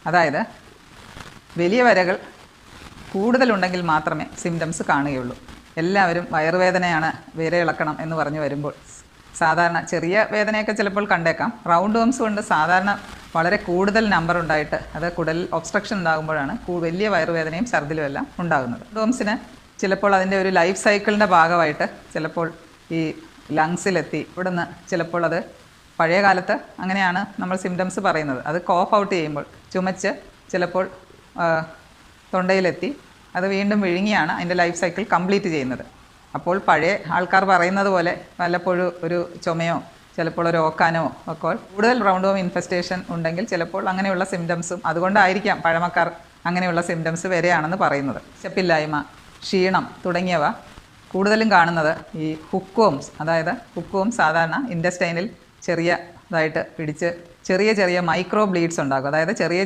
അതായത് വലിയ വരകൾ കൂടുതലുണ്ടെങ്കിൽ മാത്രമേ സിംറ്റംസ് കാണുകയുള്ളൂ. എല്ലാവരും വയറുവേദനയാണ്, വിരയിളക്കണം എന്ന് പറഞ്ഞു വരുമ്പോൾ സാധാരണ ചെറിയ വേദനയൊക്കെ ചിലപ്പോൾ കണ്ടേക്കാം. റൗണ്ട് വേംസ് കൊണ്ട് സാധാരണ വളരെ കൂടുതൽ നമ്പർ ഉണ്ടായിട്ട് അത് കുടലിൽ ഒബ്സ്ട്രക്ഷൻ ഉണ്ടാകുമ്പോഴാണ് വലിയ വയറുവേദനയും ഛർദിലും എല്ലാം ഉണ്ടാകുന്നത്. റൗണ്ട് വേംസിന് ചിലപ്പോൾ അതിൻ്റെ ഒരു ലൈഫ് സൈക്കിളിൻ്റെ ഭാഗമായിട്ട് ചിലപ്പോൾ ഈ ലങ്സിലെത്തി ഇവിടുന്ന് ചിലപ്പോൾ അത് പഴയ കാലത്ത് അങ്ങനെയാണ് നമ്മൾ സിംറ്റംസ് പറയുന്നത്. അത് കോഫ് ഔട്ട് ചെയ്യുമ്പോൾ ചുമച്ച് ചിലപ്പോൾ തൊണ്ടയിലെത്തി അത് വീണ്ടും വിഴുങ്ങിയാണ് അതിൻ്റെ ലൈഫ് സൈക്കിൾ കംപ്ലീറ്റ് ചെയ്യുന്നത്. അപ്പോൾ പഴയ ആൾക്കാർ പറയുന്നത് പോലെ വല്ലപ്പോഴും ഒരു ചുമയോ ചിലപ്പോൾ ഒരു ഓക്കാനോ ഒക്കെ കൂടുതൽ റൗണ്ട് വേം ഇൻഫെസ്റ്റേഷൻ ഉണ്ടെങ്കിൽ ചിലപ്പോൾ അങ്ങനെയുള്ള സിംറ്റംസും അതുകൊണ്ടായിരിക്കാം പഴമക്കാർ അങ്ങനെയുള്ള സിംറ്റംസ് വരെയാണെന്ന് പറയുന്നത്. വിശപ്പില്ലായ്മ, ക്ഷീണം തുടങ്ങിയവ കൂടുതലും കാണുന്നത് ഈ ഹുക്ക് വേംസ്, അതായത് ഹുക്ക് വേം സാധാരണ ഇൻറ്റസ്റ്റൈനിൽ ചെറിയതായിട്ട് പിടിച്ച് ചെറിയ ചെറിയ മൈക്രോ ബ്ലീഡ്സ് ഉണ്ടാകും. അതായത് ചെറിയ